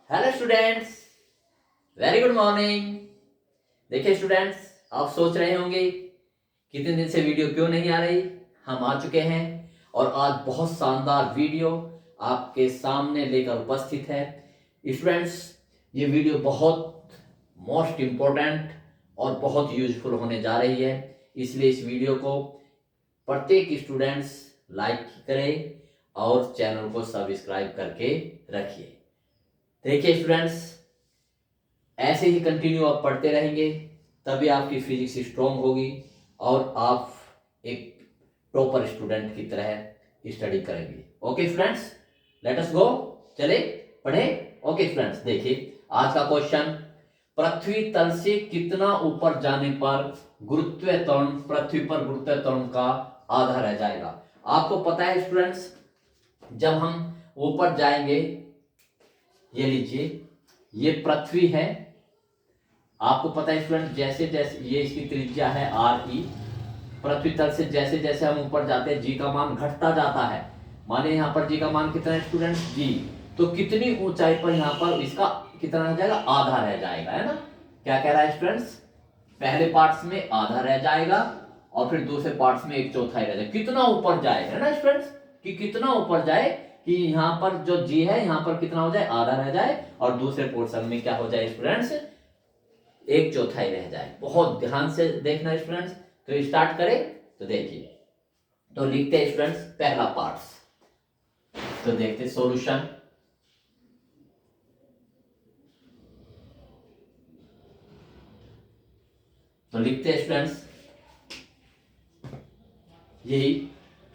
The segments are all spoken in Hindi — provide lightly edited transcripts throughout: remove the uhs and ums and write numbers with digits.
Hello students, very good morning. देखिए स्टूडेंट्स, आप सोच रहे होंगे कितने दिन से वीडियो क्यों नहीं आ रही। हम आ चुके हैं और आज बहुत शानदार वीडियो आपके सामने लेकर उपस्थित है। स्टूडेंट्स, ये वीडियो बहुत मोस्ट इम्पोर्टेंट और बहुत यूजफुल होने जा रही है, इसलिए इस वीडियो को प्रत्येक स्टूडेंट्स लाइक करें और चैनल को सब्सक्राइब करके रखिए। देखिए स्टूडेंट्स, ऐसे ही कंटिन्यू आप पढ़ते रहेंगे तभी आपकी फिजिक्स स्ट्रांग होगी और आप एक टॉपर स्टूडेंट की तरह स्टडी करेंगे। ओके स्टूडेंट्स, लेट अस गो, चले पढ़े। ओके स्टूडेंट्स, देखिए आज का क्वेश्चन, पृथ्वी तल से कितना ऊपर जाने पर गुरुत्व त्वरण पृथ्वी पर गुरुत्व त्वरण का आधा रह जाएगा। आपको पता है स्टूडेंट्स, जब हम ऊपर जाएंगे, ये लीजिए ये पृथ्वी है। आपको पता है स्टूडेंट, जैसे जैसे ये इसकी त्रिज्या है आर ई, पृथ्वी तल से जैसे जैसे हम ऊपर जाते हैं जी का मान घटता जाता है। माने यहाँ पर जी का मान कितना है स्टूडेंट, जी। तो कितनी ऊंचाई पर यहाँ पर इसका कितना रह जाएगा, आधा रह जाएगा, है ना। क्या कह रहा है स्टूडेंट्स, पहले पार्ट्स में आधा रह जाएगा और फिर दूसरे पार्ट्स में एक चौथाई रह जाएगा। कितना ऊपर जाए, है ना स्टूडेंट्स, कि कितना ऊपर जाए कि यहाँ पर जो जी है यहाँ पर कितना हो जाए, आधा रह जाए और दूसरे पोर्शन में क्या हो जाए स्टूडेंट्स, एक चौथाई रह जाए। बहुत ध्यान से देखना स्टूडेंट्स। तो स्टार्ट करें, तो देखिए, तो लिखते हैं स्टूडेंट्स पहला पार्ट्स, तो देखते सॉल्यूशन। तो लिखते हैं स्टूडेंट्स, यही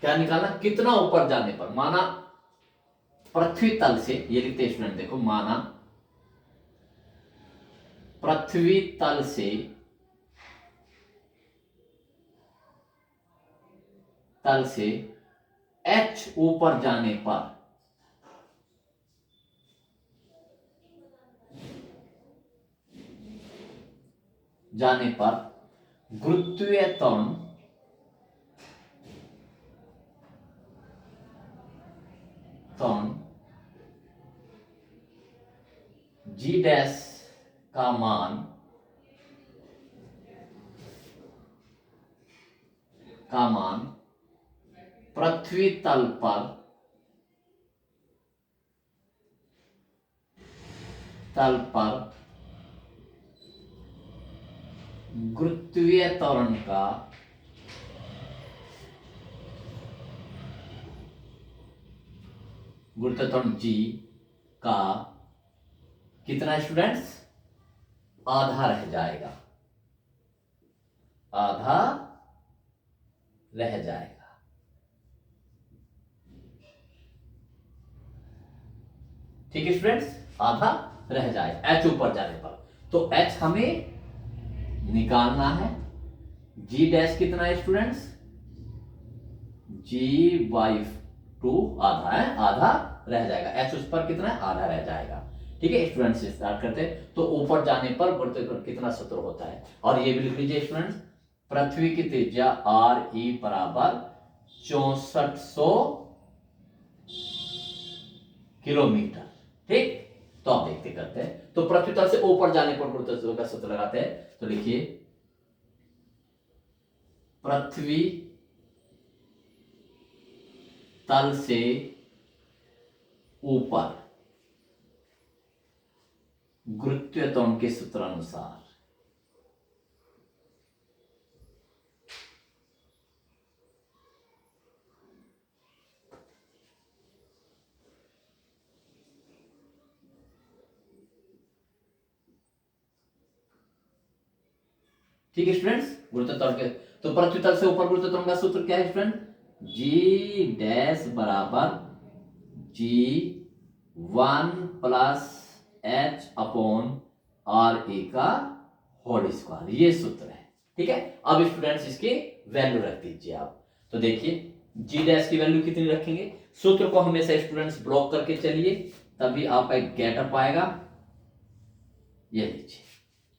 क्या निकालना, कितना ऊपर जाने पर, माना पृथ्वी तल से, ये लिखते हैं स्टूडेंट, देखो माना पृथ्वी तल से h ऊपर जाने पर गुरुत्वीय त्वरण जी डैश का मान पृथ्वी तल पर गुरुत्वीय त्वरण का गुरुत्वीय त्वरण जी का कितना स्टूडेंट्स, आधा रह जाएगा, आधा रह जाएगा। ठीक है स्टूडेंट्स, आधा रह जाए h ऊपर जाने पर। तो h हमें निकालना है। g डैश कितना है स्टूडेंट्स, g/2 आधा है, आधा रह जाएगा। h उस पर कितना है, आधा रह जाएगा। ठीक है स्टूडेंट्स, स्टार्ट करते हैं। तो ऊपर जाने पर गुरुत्व कितना सूत्र होता है, और ये भी लिख लीजिए स्टूडेंट्स, पृथ्वी की त्रिज्या आर ई बराबर 6400 किलोमीटर। ठीक, तो आप देखते करते हैं। तो पृथ्वी तल से ऊपर जाने पर गुरुत्व का सूत्र लगाते हैं। तो लिखिए, पृथ्वी तल से ऊपर गुरुत्वीय त्वरण के सूत्र अनुसार ठीक है स्टूडेंट्स, गुरुत्व त्वरण के, तो पृथ्वी तल से ऊपर गुरुत्व त्वरण का सूत्र क्या है स्टूडेंट, जी डैश बराबर G1+H/r/e का होल स्क्वायर, ये सूत्र है। ठीक है, अब स्टूडेंट्स इसकी वैल्यू रख दीजिए आप। तो देखिए जी डैश की वैल्यू कितनी रखेंगे, सूत्र को हमेशा स्टूडेंट्स ब्लॉक करके चलिए, तभी आपका एक गेटअप आएगा। ये लीजिए,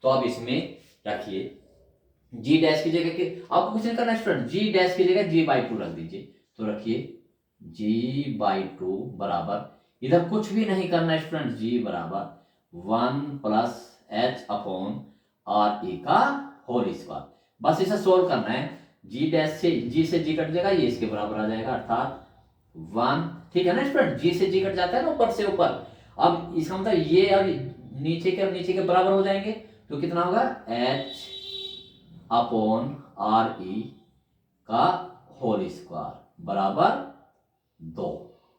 तो अब इसमें रखिए जी डैश की जगह के, आपको कुछ नहीं करना स्टूडेंट, जी डैश की जगह g/2 रख दीजिए। तो रखिए g/2 बराबर, इधर कुछ भी नहीं करना स्टूडेंट, g बराबर 1 प्लस एच अपॉन आर ई का होल स्क्वायर। बस इसे सोल्व करना है। जी डैश से जी कट जाएगा, ये इसके बराबर आ जाएगा, अर्थात 1। ठीक है ना स्टूडेंट, जी से जी कट जाता है ना ऊपर से ऊपर। अब इसका मतलब ये अब नीचे के बराबर हो जाएंगे, तो कितना होगा एच अपॉन आर ई का होल स्क्वायर बराबर 2।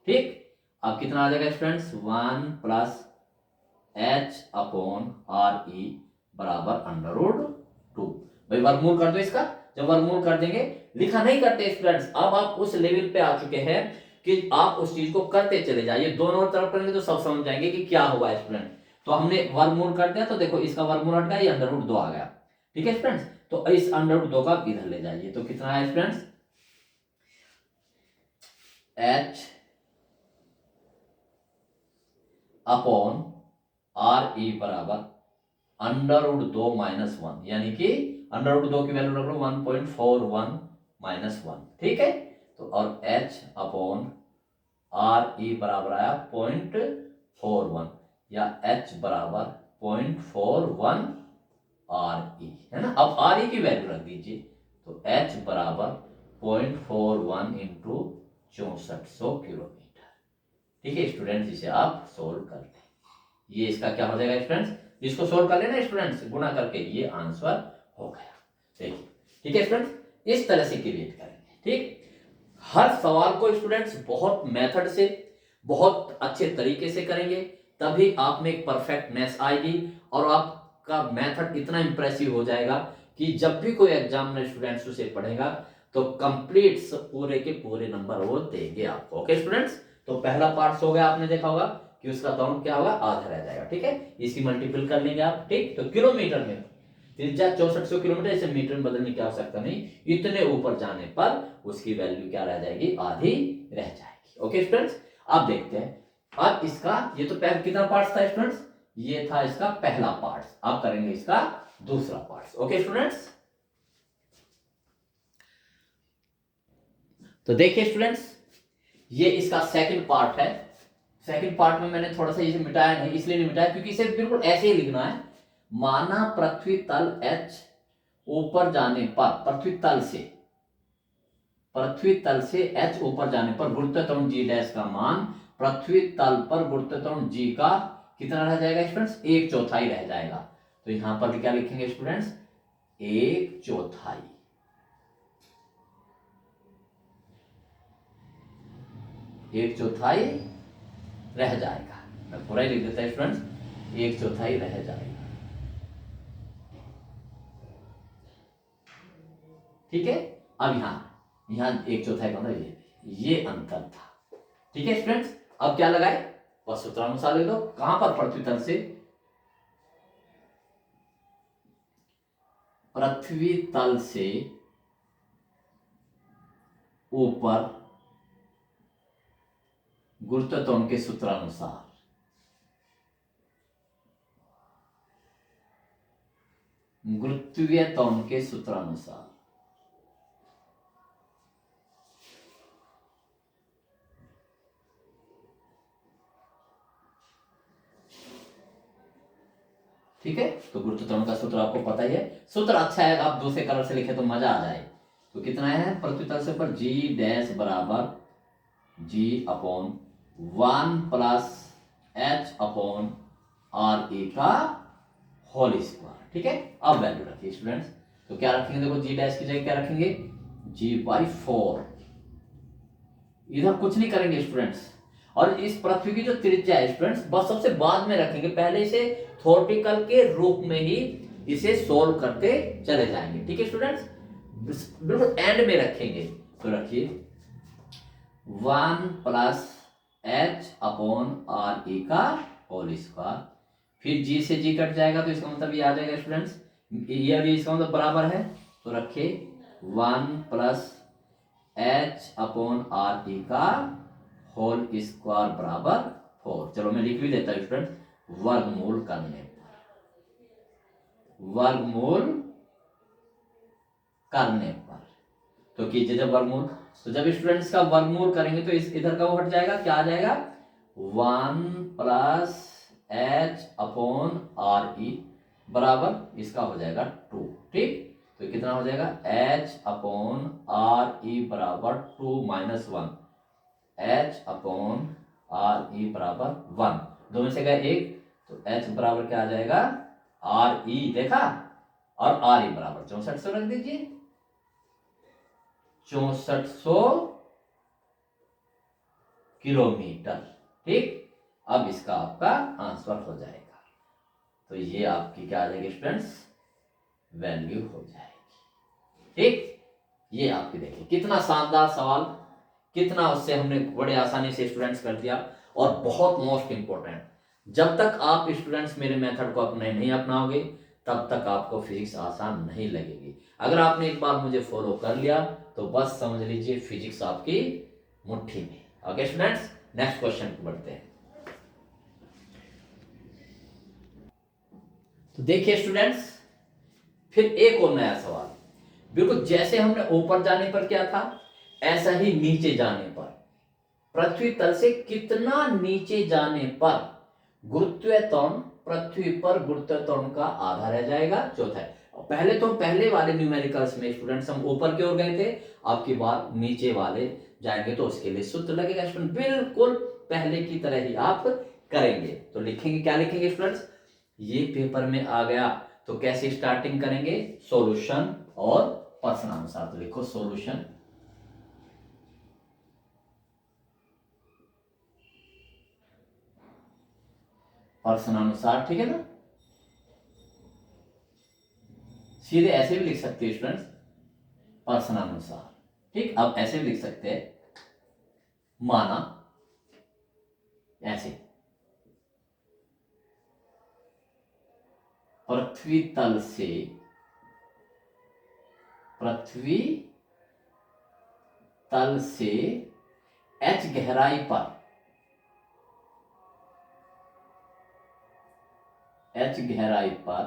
ठीक, अब कितना आ जाएगा students, 1 plus H upon R ई बराबर √2। भाई वर्गमूल कर दो इसका। जब वर्गमूल कर देंगे, लिखा नहीं करते स्टूडेंट्स, अब आप उस लेवल पे आ चुके हैं कि आप उस चीज को करते चले जाइए। दोनों तरफ करेंगे तो सब समझ जाएंगे कि क्या हुआ स्टूडेंट। तो हमने वर्गमूल कर दिया, तो देखो इसका वर्गमूल हट गया, ये √2 आ गया। ठीक है स्टूडेंट्स, तो इस √2 का इधर ले जाइए, तो कितना है स्टूडेंट्स, एच अपॉन आर ई बराबर √2 माइनस 1, यानी कि √2 की वैल्यू रख लो 1.41 माइनस 1। ठीक है, तो और h अपॉन आर ई बराबर आया 0.41, या h बराबर 0.41 आर ई, है ना। अब आर ई की वैल्यू रख दीजिए, तो h बराबर 0.41 इंटू 6400 किलोमीटर। ठीक है स्टूडेंट्स, इसे आप सोल्व कर लें। ये इसका क्या हो जाएगा स्टूडेंट्स, इसको सोल्व कर लेना स्टूडेंट्स, गुना करके ये आंसर हो गया। देखिए, ठीक है स्टूडेंट्स, इस तरह से क्रिएट करेंगे। ठीक, हर सवाल को स्टूडेंट्स बहुत मेथड से, बहुत अच्छे तरीके से करेंगे, तभी आप में एक परफेक्टनेस आएगी और आपका मेथड इतना इंप्रेसिव हो जाएगा कि जब भी कोई एग्जाम में स्टूडेंट्स उसे पढ़ेगा तो कंप्लीट पूरे के पूरे नंबर वो देंगे आपको। ओके स्टूडेंट्स, तो पहला पार्ट हो गया, आपने देखा होगा कि उसका काउंट क्या होगा, आधा रह जाएगा। ठीक है, इसकी मल्टीपल कर लेंगे आप। ठीक, तो किलोमीटर में त्रिज्या 6400 किलोमीटर, इसे मीटर में बदलने की आवश्यकता नहीं, इतने ऊपर जाने पर उसकी वैल्यू क्या रह जाएगी, आधी रह जाएगी। ओके स्टूडेंट्स, अब देखते हैं। अब इसका ये तो पहले कितना पार्ट था स्टूडेंट्स, ये था इसका पहला पार्ट। अब करेंगे इसका दूसरा पार्ट। ओके स्टूडेंट्स, तो देखिए स्टूडेंट्स, ये इसका सेकंड पार्ट है। सेकंड पार्ट में मैंने थोड़ा सा इसे मिटाया नहीं, इसलिए नहीं मिटाया क्योंकि इसे बिल्कुल ऐसे ही लिखना है। माना पृथ्वी तल H ऊपर जाने पर, पृथ्वी तल से H ऊपर जाने पर गुरुत्व त्वरण G डैश का मान पृथ्वी तल पर गुरुत्व त्वरण G का कितना रह जाएगा स्टूडेंट्स, 1/4 रह जाएगा। तो यहां पर भी क्या लिखेंगे स्टूडेंट्स, 1/4, 1/4 रह जाएगा। मैं पूरा ही लिख देता स्टूडेंट्स, 1/4 रह जाएगा। ठीक है, अब यहां 1/4 का मतलब ये अंतर था। ठीक है स्टूडेंट्स, अब क्या लगाए, बस सूत्रानुसार लिख दो। कहां पर, पृथ्वी तल से, पृथ्वी तल से ऊपर गुरुत्व त्वरण के सूत्रानुसार, गुरुत्वीय त्वरण के सूत्रानुसार ठीक है, तो गुरुत्व त्वरण का सूत्र आपको पता ही है। सूत्र अच्छा है, आप दूसरे कलर से लिखे तो मजा आ जाए। तो कितना है, पृथ्वी तल से ऊपर G डैश बराबर G upon 1 plus H upon R ई का होल स्क्वायर। ठीक है, अब वैल्यू रखिए स्टूडेंट्स, तो क्या रखेंगे, देखो G डैश की जगह क्या रखेंगे, G/4। इधर कुछ नहीं करेंगे स्टूडेंट्स, और इस पृथ्वी की जो त्रिज्या है स्टूडेंट्स बस सबसे बाद में रखेंगे, पहले इसे थ्योरेटिकल के रूप में ही इसे सोल्व करते चले जाएंगे। ठीक है स्टूडेंट्स, बिल्कुल एंड में रखेंगे। तो रखिए 1 प्लस H अपॉन आर ई का होल स्क्वायर, फिर G से G कट जाएगा तो इसका मतलब ये आ जाएगा स्टूडेंट्स, ये भी इसका मतलब बराबर है, तो रखिए 1 प्लस H अपॉन आर ई का होल स्क्वायर बराबर 4। चलो मैं लिख भी देता हूं स्टूडेंट, वर्गमूल करने पर, वर्गमूल करने पर, तो कीजिए जब वर्गमूल, तो जब स्टूडेंट्स का वर्गमूल करेंगे तो इस इधर का वो हट जाएगा, क्या आ जाएगा, 1 प्लस H अपॉन आर ई बराबर इसका हो जाएगा 2। ठीक, तो कितना हो जाएगा h अपॉन आर ई बराबर 2 माइनस 1, h अपॉन आर ई बराबर 1, दो में से गए एक, तो h बराबर क्या आ जाएगा आर ई, देखा, और आर ई बराबर 6400 रख दीजिए, 6400 किलोमीटर। ठीक, अब इसका आपका आंसर हो जाएगा। तो ये आपकी क्या आ जाएगी स्टूडेंट्स, वैल्यू हो जाएगी। ठीक, ये आपकी देखिए कितना शानदार सवाल, कितना उससे हमने बड़े आसानी से स्टूडेंट्स कर दिया। और बहुत मोस्ट इंपॉर्टेंट, जब तक आप स्टूडेंट्स मेरे मेथड को अपने नहीं अपनाओगे तब तक आपको फिजिक्स आसान नहीं लगेगी। अगर आपने एक बार मुझे फॉलो कर लिया तो बस समझ लीजिए फिजिक्स आपकी मुट्ठी में। ओके स्टूडेंट्स, नेक्स्ट क्वेश्चन को बढ़ते हैं। तो देखिए स्टूडेंट्स, फिर एक और नया सवाल, बिल्कुल जैसे हमने ऊपर जाने पर क्या था ऐसा ही नीचे जाने पर, पृथ्वी तल से कितना नीचे जाने पर गुरुत्वीय त्वरण पृथ्वी पर गुरुत्वीय त्वरण का आधा रह जाएगा। चौथा है, पहले तो पहले वाले न्यूमेरिकल्स में स्टूडेंट्स हम ऊपर की ओर गए थे, आपकी बात नीचे वाले जाएंगे तो उसके लिए सूत्र लगेगा स्टूडेंट, बिल्कुल पहले की तरह ही आप करेंगे। तो लिखेंगे, क्या लिखेंगे स्टूडेंट्स, ये पेपर में आ गया तो कैसे स्टार्टिंग करेंगे, सॉल्यूशन और प्रश्नानुसार। तो लिखो सॉल्यूशन, प्रश्नानुसार, ठीक है ना। सीधे ऐसे भी लिख सकते हैं स्टूडेंट्स, प्रश्नानुसार। ठीक, अब ऐसे भी लिख सकते हैं, माना ऐसे, पृथ्वी तल से h गहराई पर,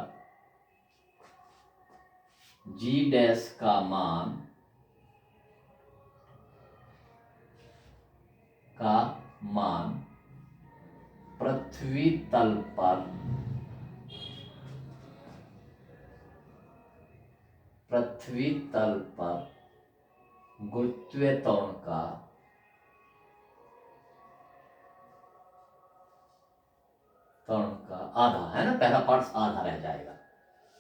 g डैश का मान पृथ्वी तल पर गुरुत्वीय त्वरण का आधा है ना, पहला पार्ट आधा रह जाएगा,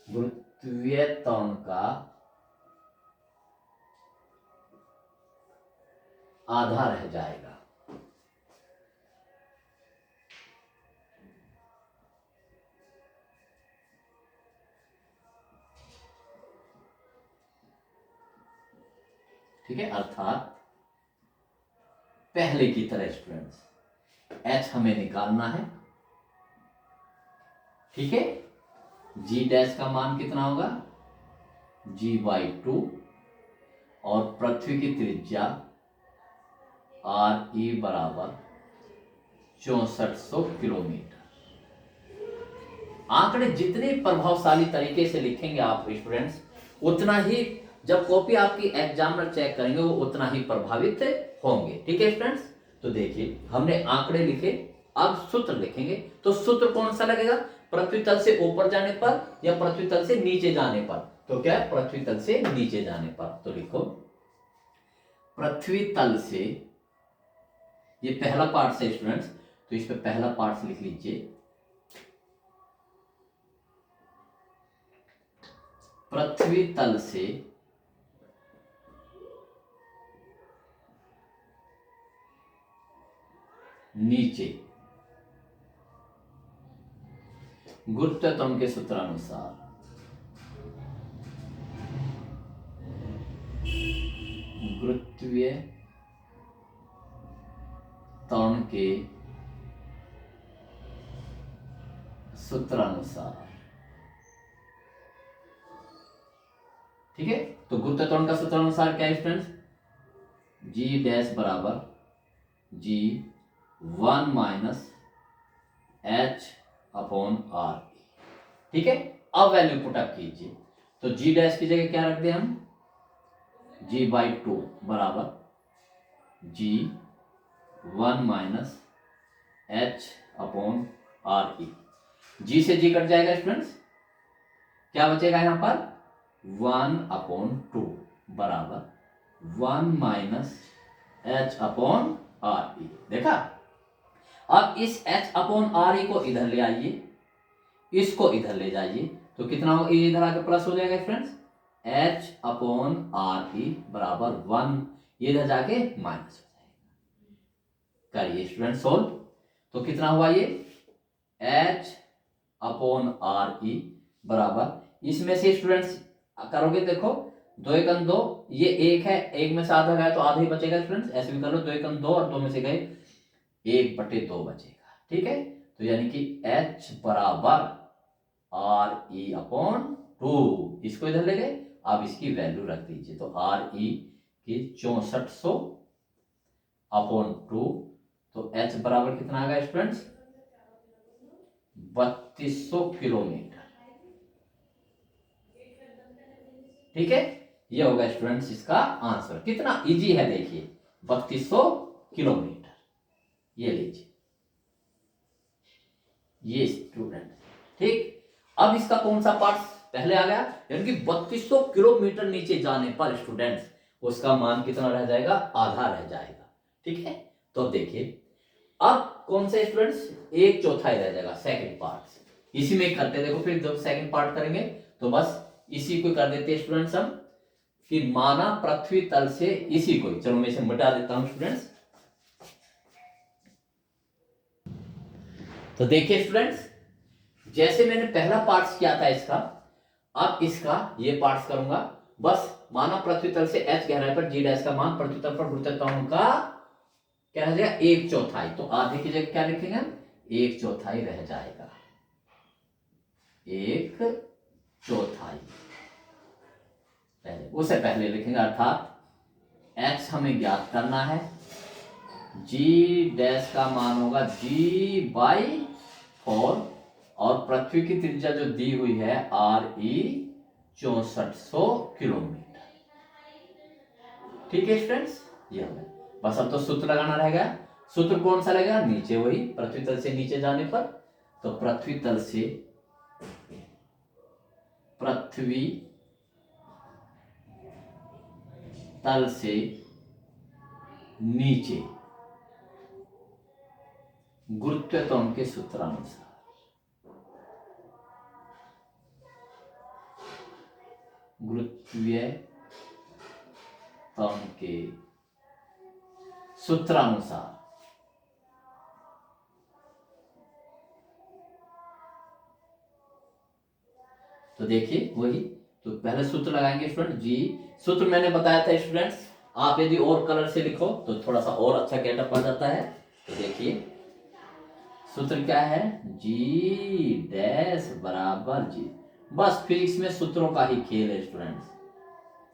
गुरुत्वीय त्वरण का आधा रह जाएगा। ठीक है, अर्थात पहले की तरह स्टूडेंट्स h हमें निकालना है। ठीक है, g डैश का मान कितना होगा, g/2, और पृथ्वी की त्रिज्या आर ई बराबर 6400 किलोमीटर। आंकड़े जितने प्रभावशाली तरीके से लिखेंगे आप स्टूडेंट्स, उतना ही जब कॉपी आपकी एग्जामिनर चेक करेंगे वो उतना ही प्रभावित होंगे। ठीक है स्टूडेंट्स, तो देखिए हमने आंकड़े लिखे, अब सूत्र लिखेंगे। तो सूत्र कौन सा लगेगा, पृथ्वी तल से ऊपर जाने पर या पृथ्वी तल से नीचे जाने पर, तो क्या है पृथ्वी तल से नीचे जाने पर। तो लिखो पृथ्वी तल से, ये पहला पार्ट से स्टूडेंट्स, तो इस पे पहला पार्ट लिख लीजिए, पृथ्वी तल से नीचे गुरुत्वीय त्वरण के सूत्रानुसार गुरुत्वीय त्वरण के सूत्रानुसार। ठीक है, तो गुरुत्वीय त्वरण का सूत्रानुसार क्या है स्टूडेंट्स, g डैश बराबर g1 minus h upon r। ठीक है, अब वैल्यू पुट अप कीजिए, तो g डैश की जगह क्या रख दें हम, g/2 बराबर g1 minus h upon r ई। जी से जी कट जाएगा स्टूडेंट्स, क्या बचेगा यहाँ पर 1/2 बराबर 1 माइनस एच अपॉन आर ई। देखा, अब इस एच अपॉन आर ई को इधर ले आइए, इसको इधर ले जाइए, तो कितना होगा, ये इधर आके प्लस हो जाएगा फ्रेंड्स, एच अपॉन आर ई बराबर 1, ये इधर जाके माइनस हो जाएगा। करिए स्टूडेंट सोल्व, तो कितना हुआ ये एच अपॉन आर ई बराबर, इसमें से स्टूडेंट्स करोगे, देखो 2 एकम 2, ये एक है, एक में से आधा गया तो आधा ही बचेगा स्टूडेंट्स, ऐसे भी कर लो, 2 एकम 2 और 2 में से गए 1/2 बचेगा। ठीक है, तो यानी कि h बराबर आर ई अपॉन 2, इसको इधर ले गए, अब इसकी वैल्यू रख दीजिए, तो आर ई की 6400 अपॉन 2, तो h बराबर कितना आ गया स्टूडेंट्स 3200 किलोमीटर। ठीक है, ये होगा स्टूडेंट्स इसका आंसर। कितना इजी है देखिए, 3200 किलोमीटर, ये लीजिए ये स्टूडेंट। ठीक, अब इसका कौन सा पार्ट पहले आ गया, यानी कि 3200 किलोमीटर नीचे जाने पर स्टूडेंट्स उसका मान कितना रह जाएगा, आधा रह जाएगा। ठीक है, तो अब देखिए, अब कौन से स्टूडेंट्स 1/4 रह जाएगा, सेकंड पार्ट इसी में करते, देखो फिर जब सेकंड पार्ट करेंगे तो बस इसी को कर देते स्टूडेंट्स हम, कि माना पृथ्वी तल से इसी को, चलो मैं इसे मिटा देता हूं स्टूडेंट्स। तो देखिए स्टूडेंट्स, जैसे मैंने पहला पार्ट्स किया था इसका, अब इसका ये पार्ट्स करूंगा। बस माना पृथ्वी तल से h गहराई पर g डैश का मान पृथ्वी तल पर गुरुत्वाकर्षण त्वरण का क्या रह जाएगा, 1/4, तो आधे की जगह क्या लिखेंगे हम, 1/4 रह जाएगा, 1/4 पहले, उसे पहले लिखेंगे, अर्थात h हमें ज्ञात करना है, g डैश का मान होगा g/4 और पृथ्वी की त्रिज्या जो दी हुई है आर ई 6400 किलोमीटर। ठीक है स्टूडेंट्स, ये हमें बस अब तो सूत्र लगाना रहेगा। सूत्र कौन सा लगेगा, नीचे वही, पृथ्वी तल से नीचे जाने पर, तो पृथ्वी तल से नीचे गुरुत्व त्वरण के सूत्रानुसार, गुरुत्वीय त्वरण के सूत्रानुसार, तो देखिए वही, तो पहले सूत्र लगाएंगे स्टूडेंट, जी सूत्र मैंने बताया था स्टूडेंट्स, आप यदि और कलर से लिखो तो थोड़ा सा और अच्छा गेटअप आ जाता है। तो देखिए सूत्र क्या है, जी डैश बराबर जी, बस फिजिक्स में सूत्रों का ही खेल है स्टूडेंट्स,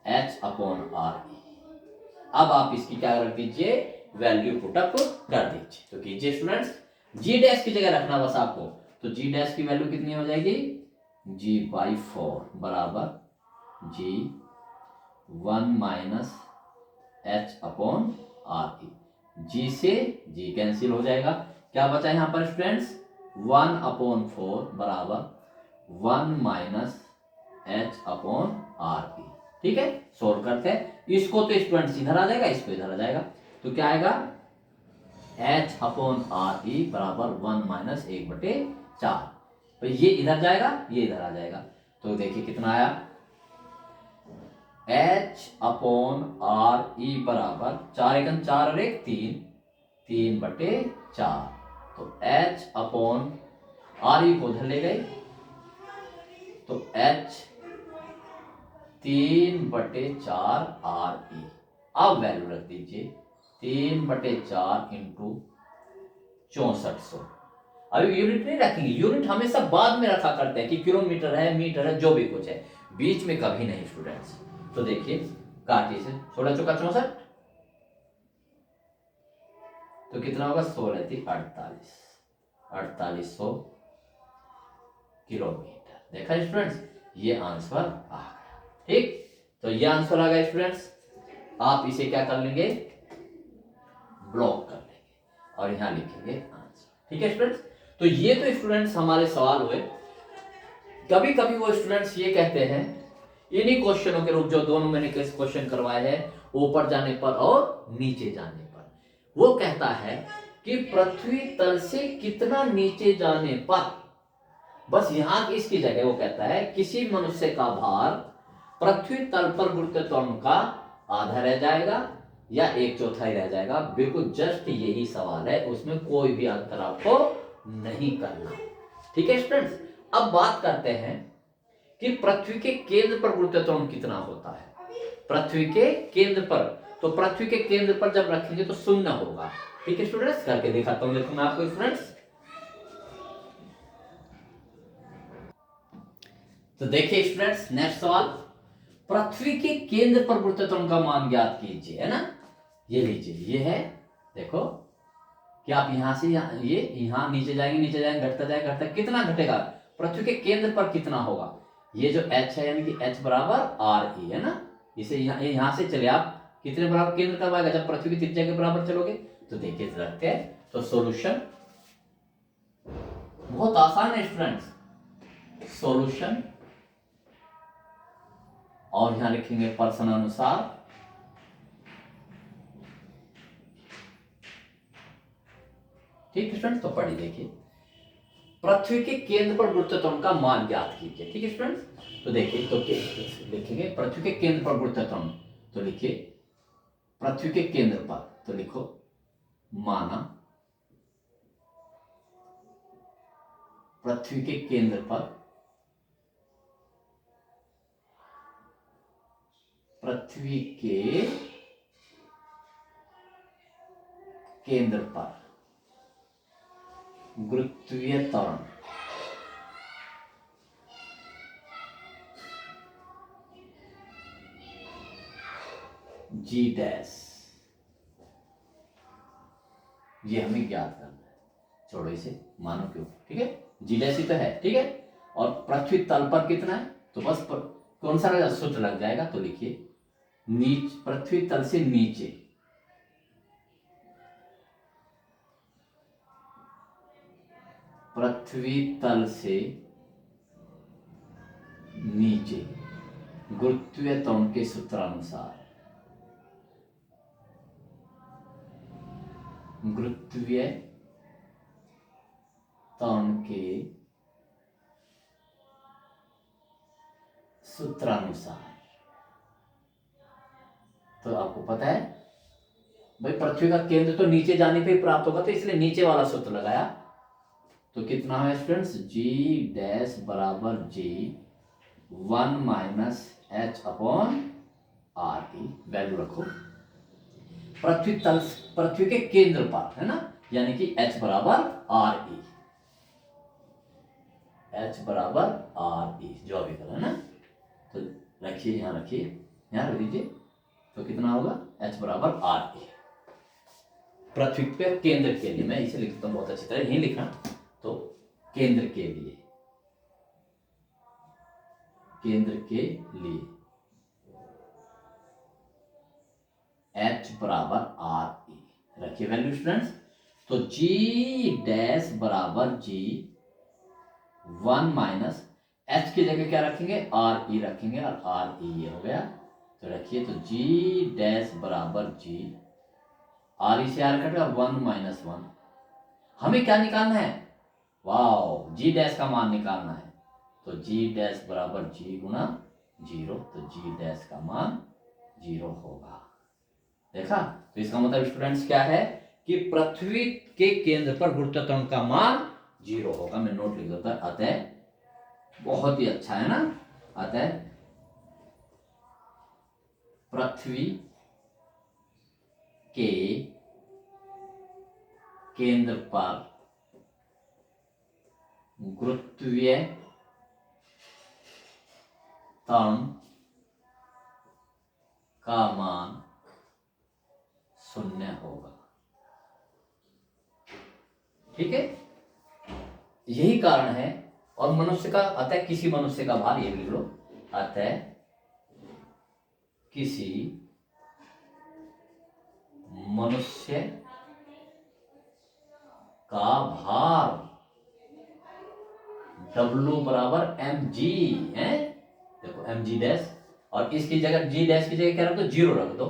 h अपॉन आर। अब आप इसकी क्या कर दीजिए, वैल्यू पुटअप कर दीजिए, तो कीजिए स्टूडेंट्स, जी डैश की जगह रखना बस आपको, तो जी डैश की वैल्यू कितनी हो जाएगी, g/4 बराबर g 1 minus h upon R e, g से जी कैंसिल हो जाएगा, क्या बचा यहाँ पर स्टूडेंट्स 1/4 बराबर 1 माइनस एच अपॉन आर ई। ठीक है, सोल्व करते हैं इसको, तो स्टूडेंट्स इधर आ जाएगा, इसको इधर आ जाएगा, तो क्या आएगा h अपॉन आर ई बराबर 1 माइनस 1/4, तो ये इधर जाएगा, ये इधर आ जाएगा, तो देखिए कितना आया, h अपॉन आर ई बराबर 4 एकम 4 और 1 3, 3/4, तो h अपॉन आर ई को उधर ले गए, तो h 3/4 आर ई, अब वैल्यू रख दीजिए 3/4 इंटू 6400। अभी यूनिट नहीं रखेंगे, यूनिट हमेशा बाद में रखा करते हैं कि किलोमीटर है, मीटर है, जो भी कुछ है, बीच में कभी नहीं स्टूडेंट्स। तो देखिए काटिए से, 16 चौका 64, तो कितना होगा, 16 थी 48, 4800 किलोमीटर। देखा स्टूडेंट्स, ये आंसर आ गया। ठीक, तो ये आंसर आ गया स्टूडेंट्स, आप इसे क्या कर लेंगे, ब्लॉक कर लेंगे और यहां लिखेंगे आंसर। ठीक है स्टूडेंट्स, तो ये तो स्टूडेंट्स हमारे सवाल हुए। कभी कभी वो स्टूडेंट्स ये कहते हैं इन्हीं क्वेश्चनों के रूप जो दोनों मैंने क्वेश्चन करवाए हैं, ऊपर जाने पर और नीचे जाने पर, वो कहता है कि पृथ्वी तल से कितना नीचे जाने पर, बस यहां इसकी जगह वो कहता है किसी मनुष्य का भार पृथ्वी तल पर गुरुत्वाकर्षण का आधा रह जाएगा या 1/4 रह जाएगा। बिल्कुल जस्ट यही सवाल है, उसमें कोई भी अंतर आपको नहीं करना। ठीक है स्टूडेंट्स, अब बात करते हैं कि पृथ्वी के केंद्र पर गुरुत्वाकर्षण कितना होता है। पृथ्वी के केंद्र पर, तो पृथ्वी के केंद्र पर जब रखेंगे तो 0 होगा। ठीक है स्टूडेंट्स, करके दिखाता हूं, देखो मैं आपको स्टूडेंट्स। तो देखिए स्टूडेंट्स, नेक्स्ट सवाल, पृथ्वी के केंद्र पर गुरुत्वाकर्षण का मान ज्ञात कीजिए, है ना। ये लीजिए, ये है, देखो कि आप यहां से ये यहां नीचे जाएंगे, घटता जाएगा, कितना घटेगा, पृथ्वी के केंद्र पर कितना होगा। ये जो h है यानी कि h बराबर आर ई, है ना। इसे यहां से चले आप कितने बराबर केंद्र कब आएगा, जब पृथ्वी की त्रिज्या के बराबर चलोगे। तो देखिए रखते हैं, तो सॉल्यूशन बहुत आसान है स्टूडेंट्स। सॉल्यूशन, और यहां लिखेंगे प्रश्न अनुसार। ठीक है स्टूडेंट्स, तो पढ़िए, देखिए पृथ्वी के केंद्र पर गुरुत्वाकर्षण का मान ज्ञात कीजिए। ठीक है स्टूडेंट्स, तो देखिए, तो लिखेंगे पृथ्वी के केंद्र पर गुरुत्वाकर्षण, तो लिखिए पृथ्वी के केंद्र पर, तो लिखो माना पृथ्वी के केंद्र पर, पृथ्वी के केंद्र पर गुरुत्वीय त्वरण जी डैश, ये हमें ज्ञात करना है। छोड़ो इसे, मानो क्यों, ठीक है, जी डैश ही तो है, ठीक है। और पृथ्वी तल पर कितना है, तो बस कौन सा सूत्र लग जाएगा, तो लिखिए पृथ्वी तल से नीचे, पृथ्वी तल से नीचे गुरुत्वीय त्वरण के सूत्रानुसार, गुरुत्वीय त्वरण के सूत्रानुसार, तो आपको पता है भाई पृथ्वी का केंद्र तो नीचे जाने पे ही प्राप्त होगा, तो इसलिए नीचे वाला सूत्र लगाया। तो कितना है स्टूडेंट्स, जी डैश बराबर g 1 minus h upon R ई, वैल्यू रखो पृथ्वी के केंद्र पर, है ना, यानी कि एच बराबर आर ई, एच बराबर आर ई जो अभी करा है ना। तो रखिए, यहां रखिए, यहां रख दीजिए, तो कितना होगा, एच बराबर आर ई। पृथ्वी के केंद्र के लिए मैं इसे लिखता हूं बहुत अच्छी तरह, यही लिखा, तो केंद्र के लिए, केंद्र के लिए H बराबर आर ई, रखिए वैल्यू स्टूडेंट्स। तो G डैश बराबर G 1 माइनस H की जगह क्या रखेंगे, आर ई रखेंगे, और आर ई ये हो गया। तो रखिए, तो G डैश बराबर G, आर ई से आर कटेगा, 1 माइनस 1, हमें क्या निकालना है, वाओ, जी डैश का मान निकालना है। तो जी डैश बराबर जी गुना 0, तो जी डैश का मान 0 होगा। देखा, तो इसका मतलब स्टूडेंट्स क्या है कि पृथ्वी के केंद्र पर गुरुत्वाकर्षण का मान 0 होगा। मैं नोट लिख देता, अतः बहुत ही अच्छा है ना, अतः पृथ्वी के केंद्र पर गुरुत्वीय त्वरण का मान 0 होगा। ठीक है, यही कारण है। और मनुष्य का, अतः किसी मनुष्य का भार, ये भी लिख लो, अतः किसी मनुष्य का भार W बराबर एम जी है, देखो एम जी डैश, और इसकी जगह जी डैश की जगह क्या रख दो, जीरो रख दो।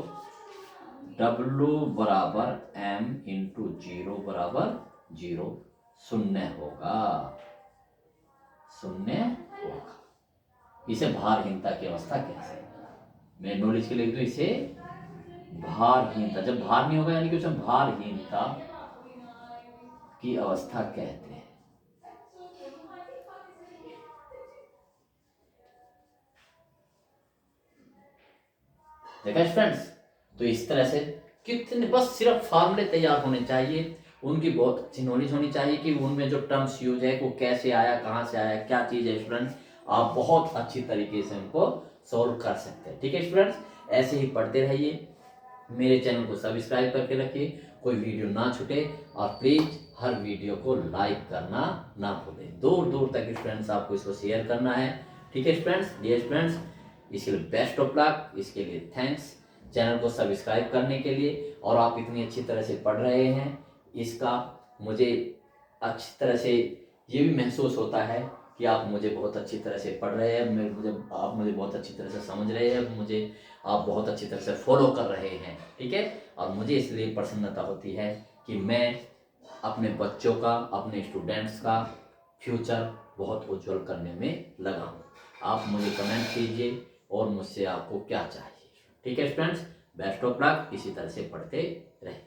W बराबर एम इंटू जीरो बराबर जीरो, शून्य होगा, शून्य होगा। इसे भारहीनता की अवस्था कहते हैं। मैं नॉलेज के लिए लिख दूं इसे भारहीनता। जब भार नहीं होगा यानी कि उसे भारहीनता की अवस्था कहते हैं। देखा स्टूडेंट्स, तो इस तरह से कितने बस सिर्फ फार्मूले तैयार होने चाहिए, उनकी बहुत अच्छी नॉलेज होनी चाहिए कि उनमें जो टर्म्स यूज है वो कैसे आया, कहाँ से आया, क्या चीज़ है स्टूडेंट्स, आप बहुत अच्छी तरीके से उनको सॉल्व कर सकते हैं। ठीक है स्टूडेंट्स, ऐसे ही पढ़ते रहिए, मेरे चैनल को सब्सक्राइब करके रखिए, कोई वीडियो ना छूटे, और प्लीज़ हर वीडियो को लाइक करना ना भूलें, दूर दूर तक स्टूडेंट्स आपको इसको शेयर करना है। ठीक है स्टूडेंट्स, डियर स्टूडेंट्स, इसके लिए बेस्ट ऑफ लक, इसके लिए थैंक्स चैनल को सब्सक्राइब करने के लिए, और आप इतनी अच्छी तरह से पढ़ रहे हैं, इसका मुझे अच्छी तरह से ये भी महसूस होता है कि आप मुझे बहुत अच्छी तरह से पढ़ रहे हैं, आप मुझे बहुत अच्छी तरह से समझ रहे हैं, मुझे आप बहुत अच्छी तरह से फॉलो कर रहे हैं। ठीक है, और मुझे इसलिए प्रसन्नता होती है कि मैं अपने बच्चों का, अपने स्टूडेंट्स का फ्यूचर बहुत उज्जवल करने में लगा हूँ। आप मुझे कमेंट कीजिए और मुझसे आपको क्या चाहिए। ठीक है स्टूडेंट्स, बेस्ट ऑफ लक, इसी तरह से पढ़ते रहें।